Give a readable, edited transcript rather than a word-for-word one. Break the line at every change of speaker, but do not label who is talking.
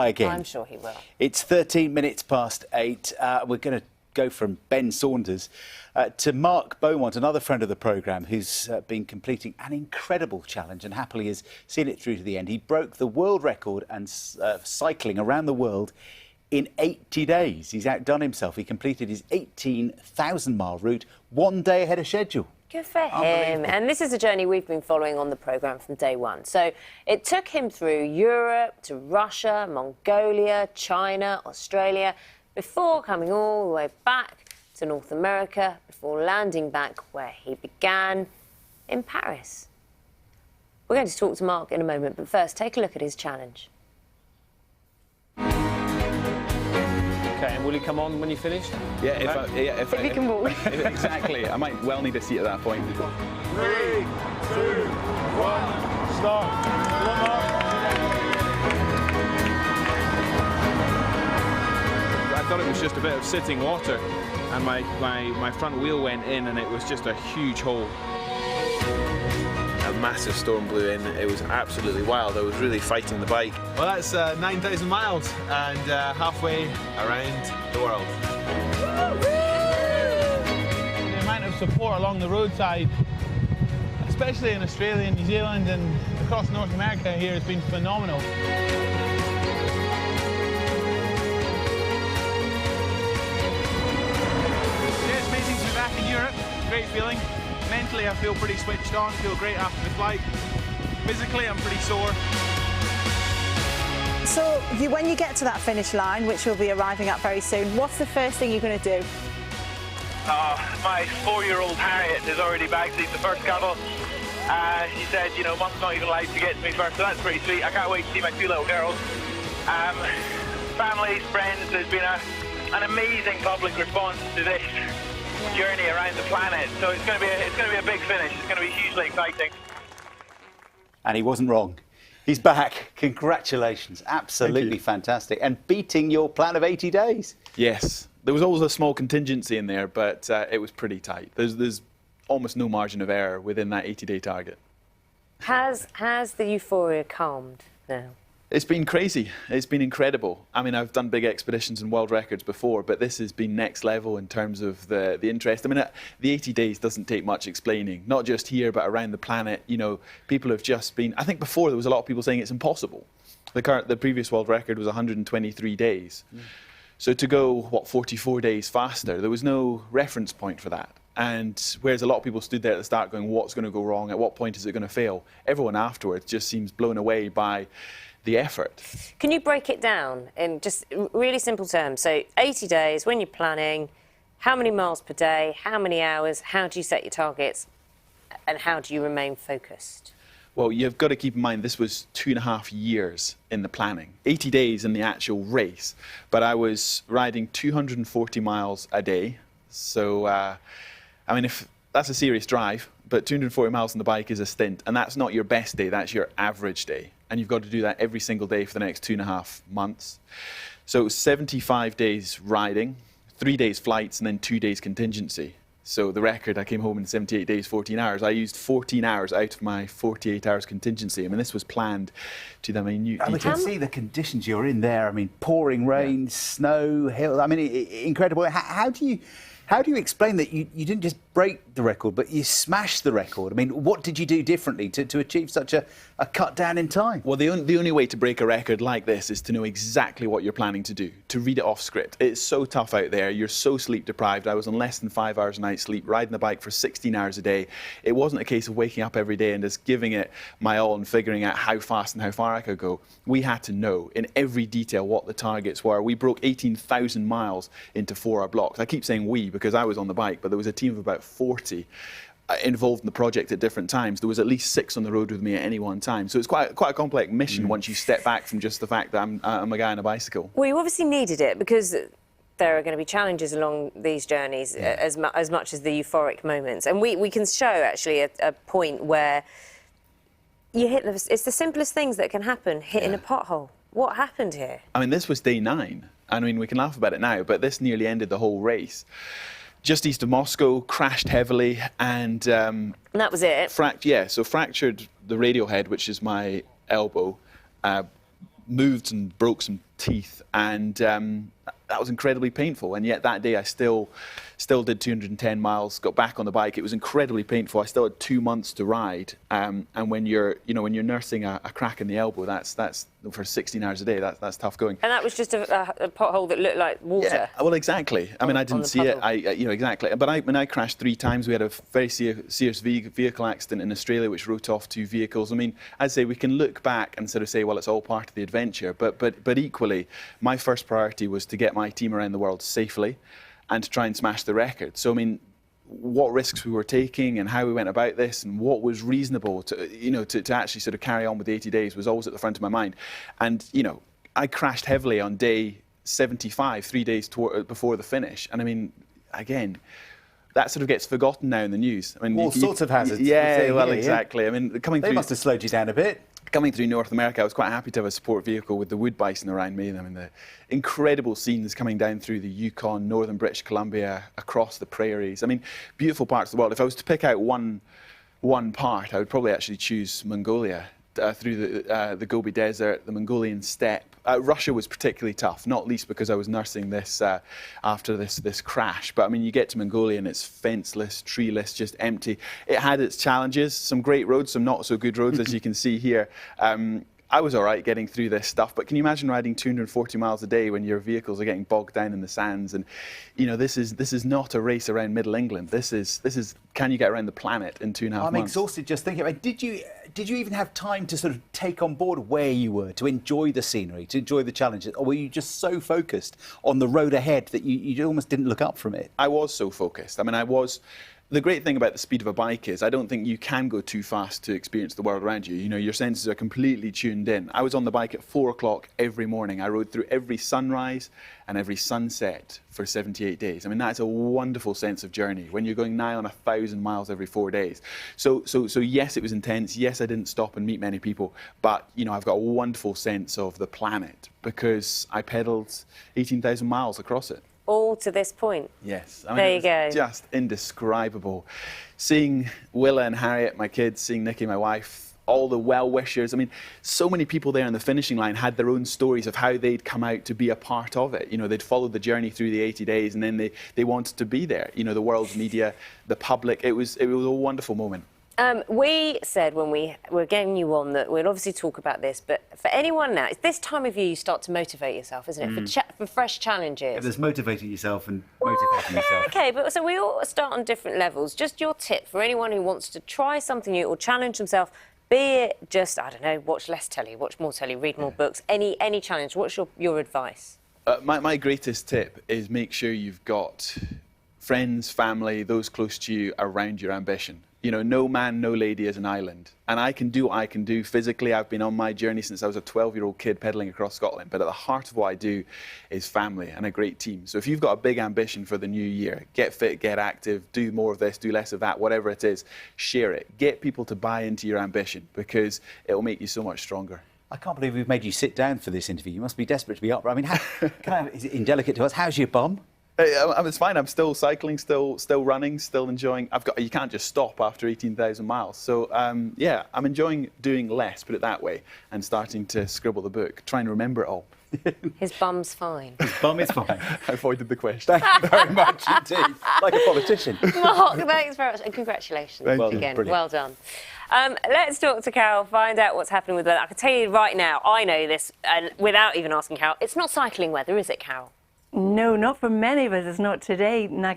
Again.
I'm sure he will.
It's 13 minutes past 8. We're going to go from Ben Saunders to Mark Beaumont, another friend of the programme, who's been completing an incredible challenge and happily has seen it through to the end. He broke the world record and cycling around the world in 80 days. He's outdone himself. He completed his 18,000-mile route 1 day ahead of schedule.
Good for him. And this is a journey we've been following on the programme from day one. So it took him through Europe to Russia, Mongolia, China, Australia, before coming all the way back to North America, before landing back where he began, in Paris. We're going to talk to Mark in a moment, but first, take a look at his challenge.
Okay, and will he come on when you finish?
Yeah, if
If you can walk.
Exactly. I might well need a seat at that point.
3, 2, 1, start.
I thought it was just a bit of sitting water, and my front wheel went in, and it was just a huge hole. A massive storm blew in. It was absolutely wild. I was really fighting the bike.
Well, that's 9,000 miles and halfway around the world.
The amount of support along the roadside, especially in Australia and New Zealand and across North America here, has been phenomenal. Yeah, it's amazing to be back in Europe. Great feeling. Mentally, I feel pretty switched on, feel great after the flight. Physically, I'm pretty sore.
So, when you get to that finish line, which we'll be arriving at very soon, what's the first thing you're going to do?
My 4-year-old Harriet has already backseat the first couple. She said, you know, Mum's not even allowed to get to me first, so that's pretty sweet. I can't wait to see my 2 little girls. Families, friends, there's been an amazing public response to this journey around the planet, so it's going to be a big finish. It's going to be hugely exciting.
And he wasn't wrong. He's back. Congratulations. Absolutely fantastic. And beating your plan of 80 days.
Yes. There was always a small contingency in there, but it was pretty tight. There's almost no margin of error within that 80-day target.
Has the euphoria calmed now?
It's been crazy. It's been incredible. I mean, I've done big expeditions and world records before, but this has been next level in terms of the interest. I mean, the 80 days doesn't take much explaining, not just here, but around the planet. You know, people have just been... I think before there was a lot of people saying it's impossible. The previous world record was 123 days. So to go, 44 days faster, there was no reference point for that. And whereas a lot of people stood there at the start going, what's going to go wrong? At what point is it going to fail? Everyone afterwards just seems blown away by the effort.
Can you break it down in just really simple terms? So 80 days, when you're planning, how many miles per day, how many hours, how do you set your targets, and how do you remain focused?
Well, you've got to keep in mind this was 2.5 years in the planning, 80 days in the actual race, but I was riding 240 miles a day. So, I mean, if that's a serious drive, but 240 miles on the bike is a stint, and that's not your best day, that's your average day. And you've got to do that every single day for the next 2.5 months. So it was 75 days riding, 3 days flights, and then 2 days contingency. So the record, I came home in 78 days, 14 hours. I used 14 hours out of my 48 hours contingency. I mean, this was planned to the minute detail.
We can see the conditions you're in there. I mean, pouring rain, snow, hill. I mean, incredible. How do you explain that you didn't just break the record, but you smashed the record? I mean, what did you do differently to achieve such a cut down in time?
Well, the only way to break a record like this is to know exactly what you're planning to do, to read it off script. It's so tough out there. You're so sleep deprived. I was on less than 5 hours a night sleep, riding the bike for 16 hours a day. It wasn't a case of waking up every day and just giving it my all and figuring out how fast and how far I could go. We had to know in every detail what the targets were. We broke 18,000 miles into 4-hour blocks. I keep saying we because I was on the bike, but there was a team of about 40 involved in the project at different times. There was at least 6 on the road with me at any one time. So it's quite a complex mission once you step back from just the fact that I'm a guy on a bicycle.
Well, you obviously needed it because there are going to be challenges along these journeys as much as the euphoric moments. And we can show, actually, a point where you hit it's the simplest things that can happen, hitting a pothole. What happened here?
I mean, this was day 9. I mean, we can laugh about it now, but this nearly ended the whole race. Just east of Moscow, crashed heavily, and
that was it?
So fractured the radial head, which is my elbow, moved and broke some teeth, and that was incredibly painful. And yet that day I still did 210 miles, got back on the bike. It was incredibly painful. I still had 2 months to ride, and when you're nursing a crack in the elbow, that's for 16 hours a day. That's tough going.
And that was just a pothole that looked like water.
Yeah, well, exactly. I mean, I didn't see it. Exactly. But when I crashed 3 times, we had a very serious vehicle accident in Australia, which wrote off 2 vehicles. I mean, I'd say we can look back and sort of say, well, it's all part of the adventure. But equally, my first priority was to get my team around the world safely, and to try and smash the record. So I mean, what risks we were taking and how we went about this and what was reasonable to actually sort of carry on with the 80 days was always at the front of my mind. And I crashed heavily on day 75, 3 days before the finish. And I mean, again, that sort of gets forgotten now in the news. I mean,
all sorts of hazards.
Yeah, well, exactly. I mean,
they must have slowed you down a bit.
Coming through North America, I was quite happy to have a support vehicle with the wood bison around me. I mean, the incredible scenes coming down through the Yukon, northern British Columbia, across the prairies. I mean, beautiful parts of the world. If I was to pick out one part, I would probably actually choose Mongolia, through the Gobi Desert, the Mongolian steppe. Russia was particularly tough, not least because I was nursing this after this crash. But I mean, you get to Mongolia and it's fenceless, treeless, just empty. It had its challenges, some great roads, some not so good roads, as you can see here. I was all right getting through this stuff, but can you imagine riding 240 miles a day when your vehicles are getting bogged down in the sands? And this is not a race around Middle England. This is can you get around the planet in 2.5 months?
I'm exhausted just thinking about it. Did you even have time to sort of take on board where you were, to enjoy the scenery, to enjoy the challenges, or were you just so focused on the road ahead that you almost didn't look up from it?
I was so focused. I mean, the great thing about the speed of a bike is I don't think you can go too fast to experience the world around you. Your senses are completely tuned in. I was on the bike at 4 o'clock every morning. I rode through every sunrise and every sunset for 78 days. I mean, that's a wonderful sense of journey when you're going nigh on 1,000 miles every 4 days. So yes, it was intense. Yes, I didn't stop and meet many people, but I've got a wonderful sense of the planet because I pedaled 18,000 miles across it.
All to this point.
Yes. I mean,
there you go.
Just indescribable. Seeing Willa and Harriet, my kids, seeing Nikki, my wife, all the well-wishers. I mean, so many people there on the finishing line had their own stories of how they'd come out to be a part of it. They'd followed the journey through the 80 days and then they wanted to be there. The world's media, the public. It was a wonderful moment.
We said when we were getting you on that we'd obviously talk about this, but for anyone now, it's this time of year you start to motivate yourself, isn't it? For fresh challenges.
Yeah, there's motivating yourself and motivating yourself.
Okay, but so we all start on different levels. Just your tip for anyone who wants to try something new or challenge themselves, be it just, I don't know, watch less telly, watch more telly, read more books, any challenge. What's your advice?
My greatest tip is make sure you've got friends, family, those close to you around your ambition. No man, no lady is an island. And I can do what I can do physically. I've been on my journey since I was a 12-year-old kid pedaling across Scotland. But at the heart of what I do is family and a great team. So if you've got a big ambition for the new year, get fit, get active, do more of this, do less of that, whatever it is, share it. Get people to buy into your ambition because it will make you so much stronger.
I can't believe we've made you sit down for this interview. You must be desperate to be up. I mean, is it indelicate to us? How's your bum?
It's fine. I'm still cycling, still running, still enjoying. You can't just stop after 18,000 miles. So yeah, I'm enjoying doing less, put it that way, and starting to scribble the book, trying to remember it all.
His bum's fine.
His bum is fine.
I avoided the question.
Thank you very much indeed. Like a politician.
Mark, thanks very much, and congratulations again. Well done. Let's talk to Carol, find out what's happening with weather. I can tell you right now, I know this, and without even asking Carol, it's not cycling weather, is it, Carol?
No, not for many of us. It's not today, Naga.